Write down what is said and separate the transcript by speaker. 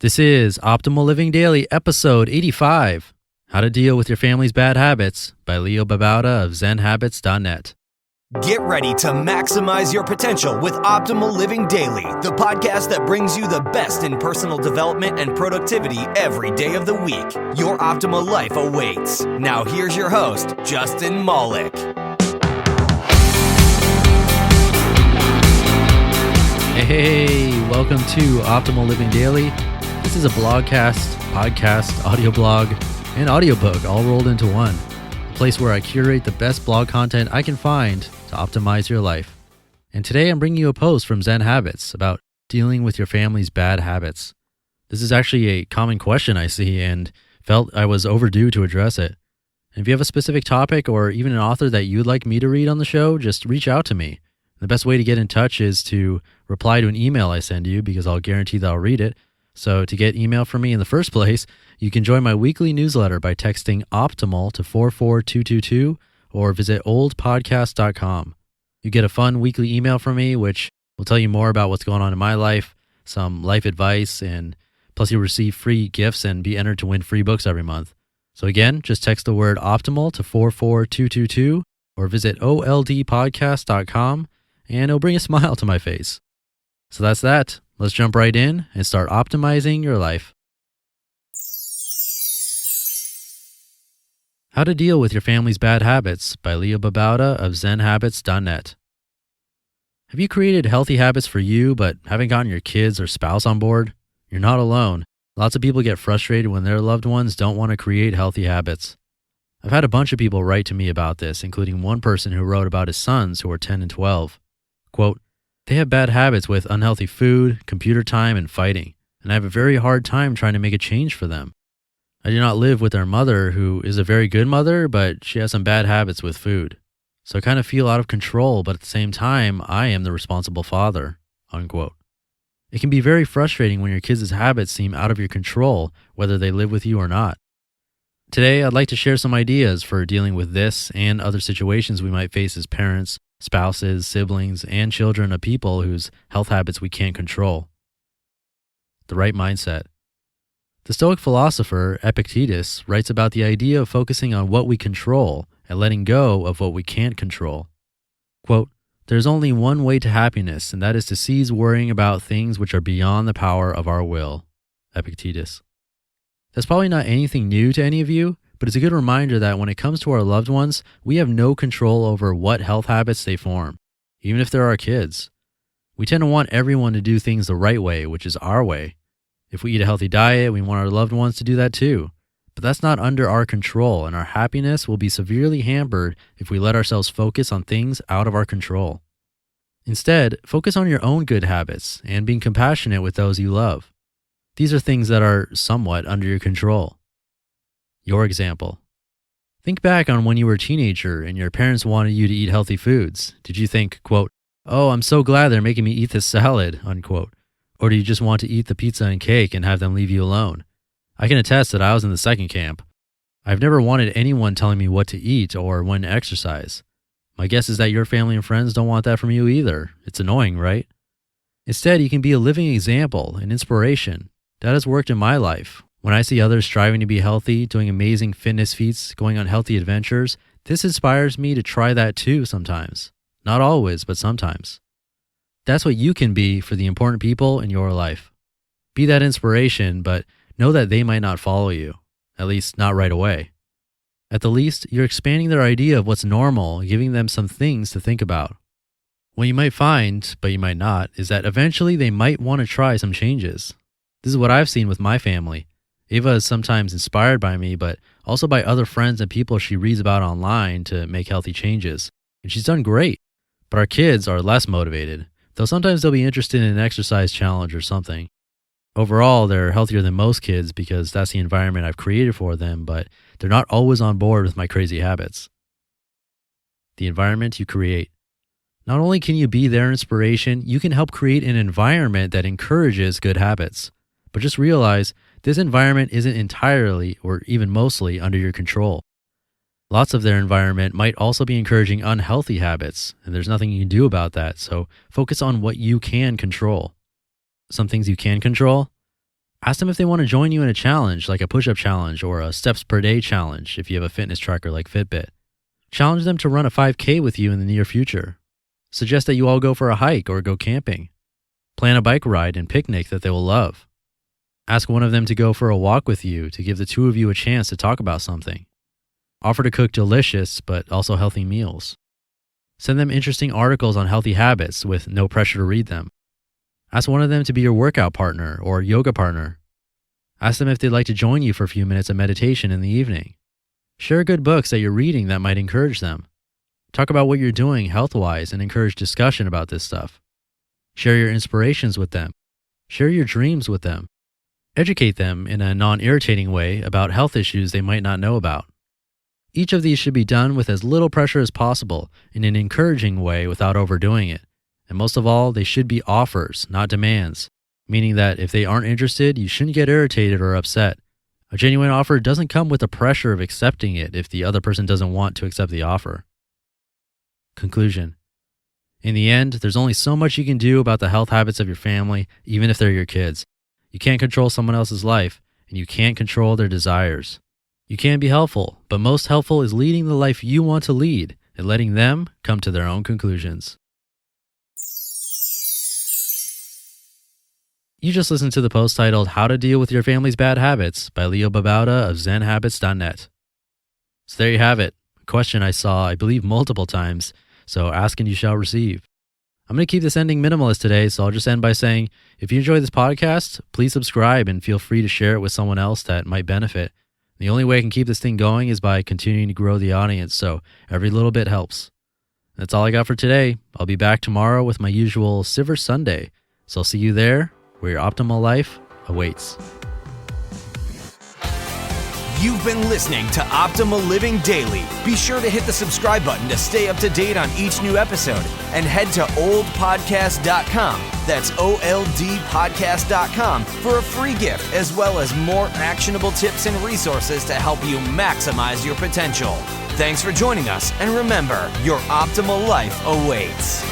Speaker 1: This is Optimal Living Daily, episode 85, How to Deal with Your Family's Bad Habits by Babauta of Zen Habits.net.
Speaker 2: Get ready to maximize your potential with Optimal Living Daily, the podcast that brings you the best in personal development and productivity every day of the week. Your optimal life awaits. Now here's your host, Justin Malik.
Speaker 1: Hey, welcome to Optimal Living Daily. This is a blogcast, podcast, audio blog, and audiobook all rolled into one. A place where I curate the best blog content I can find to optimize your life. And today I'm bringing you a post from Zen Habits about dealing with your family's bad habits. This is actually a common question I see and felt I was overdue to address it. And if you have a specific topic or even an author that you'd like me to read on the show, just reach out to me. The best way to get in touch is to reply to an email I send you because I'll guarantee that I'll read it. So to get email from me in the first place, you can join my weekly newsletter by texting OPTIMAL to 44222 or visit oldpodcast.com. You get a fun weekly email from me, which will tell you more about what's going on in my life, some life advice, and plus you'll receive free gifts and be entered to win free books every month. So again, just text the word OPTIMAL to 44222 or visit oldpodcast.com and it'll bring a smile to my face. So that's that. Let's jump right in and start optimizing your life. How to Deal with Your Family's Bad Habits by Babauta of Zen Habits.net. Have you created healthy habits for you but haven't gotten your kids or spouse on board? You're not alone. Lots of people get frustrated when their loved ones don't want to create healthy habits. I've had a bunch of people write to me about this, including one person who wrote about his sons who are 10 and 12. Quote, "They have bad habits with unhealthy food, computer time, and fighting, and I have a very hard time trying to make a change for them. I do not live with their mother, who is a very good mother, but she has some bad habits with food. So I kind of feel out of control, but at the same time, I am the responsible father." Unquote. It can be very frustrating when your kids' habits seem out of your control, whether they live with you or not. Today, I'd like to share some ideas for dealing with this and other situations we might face as parents, spouses, siblings, and children of people whose health habits we can't control. The right mindset. The Stoic philosopher Epictetus writes about the idea of focusing on what we control and letting go of what we can't control. Quote, "There's only one way to happiness, and that is to cease worrying about things which are beyond the power of our will." Epictetus. That's probably not anything new to any of you, but it's a good reminder that when it comes to our loved ones, we have no control over what health habits they form, even if they're our kids. We tend to want everyone to do things the right way, which is our way. If we eat a healthy diet, we want our loved ones to do that too. But that's not under our control, and our happiness will be severely hampered if we let ourselves focus on things out of our control. Instead, focus on your own good habits and being compassionate with those you love. These are things that are somewhat under your control. Your example. Think back on when you were a teenager and your parents wanted you to eat healthy foods. Did you think, quote, "Oh, I'm so glad they're making me eat this salad," unquote? Or do you just want to eat the pizza and cake and have them leave you alone? I can attest that I was in the second camp. I've never wanted anyone telling me what to eat or when to exercise. My guess is that your family and friends don't want that from you either. It's annoying, right? Instead, you can be a living example, an inspiration. That has worked in my life. When I see others striving to be healthy, doing amazing fitness feats, going on healthy adventures, this inspires me to try that too sometimes. Not always, but sometimes. That's what you can be for the important people in your life. Be that inspiration, but know that they might not follow you, at least not right away. At the least, you're expanding their idea of what's normal, giving them some things to think about. What you might find, but you might not, is that eventually they might want to try some changes. This is what I've seen with my family. Ava is sometimes inspired by me, but also by other friends and people she reads about online to make healthy changes. And she's done great. But our kids are less motivated, though sometimes they'll be interested in an exercise challenge or something. Overall, they're healthier than most kids because that's the environment I've created for them, but they're not always on board with my crazy habits. The environment you create. Not only can you be their inspiration, you can help create an environment that encourages good habits. But just realize this environment isn't entirely or even mostly under your control. Lots of their environment might also be encouraging unhealthy habits, and there's nothing you can do about that, so focus on what you can control. Some things you can control: Ask them if they want to join you in a challenge like a push-up challenge or a steps per day challenge if you have a fitness tracker like Fitbit. Challenge them to run a 5K with you in the near future. Suggest that you all go for a hike or go camping. Plan a bike ride and picnic that they will love. Ask one of them to go for a walk with you to give the two of you a chance to talk about something. Offer to cook delicious but also healthy meals. Send them interesting articles on healthy habits with no pressure to read them. Ask one of them to be your workout partner or yoga partner. Ask them if they'd like to join you for a few minutes of meditation in the evening. Share good books that you're reading that might encourage them. Talk about what you're doing health-wise and encourage discussion about this stuff. Share your inspirations with them. Share your dreams with them. Educate them in a non-irritating way about health issues they might not know about. Each of these should be done with as little pressure as possible in an encouraging way without overdoing it. And most of all, they should be offers, not demands, meaning that if they aren't interested, you shouldn't get irritated or upset. A genuine offer doesn't come with the pressure of accepting it if the other person doesn't want to accept the offer. Conclusion. In the end, there's only so much you can do about the health habits of your family, even if they're your kids. You can't control someone else's life, and you can't control their desires. You can be helpful, but most helpful is leading the life you want to lead and letting them come to their own conclusions. You just listened to the post titled How to Deal with Your Family's Bad Habits by Babauta of Zen Habits.net. So there you have it, a question I saw, I believe, multiple times, so ask and you shall receive. I'm going to keep this ending minimalist today, so I'll just end by saying, if you enjoy this podcast, please subscribe and feel free to share it with someone else that might benefit. The only way I can keep this thing going is by continuing to grow the audience, so every little bit helps. That's all I got for today. I'll be back tomorrow with my usual Silver Sunday, so I'll see you there where your optimal life awaits.
Speaker 2: You've been listening to Optimal Living Daily. Be sure to hit the subscribe button to stay up to date on each new episode and head to oldpodcast.com. That's OLDpodcast.com for a free gift as well as more actionable tips and resources to help you maximize your potential. Thanks for joining us, and remember, your optimal life awaits.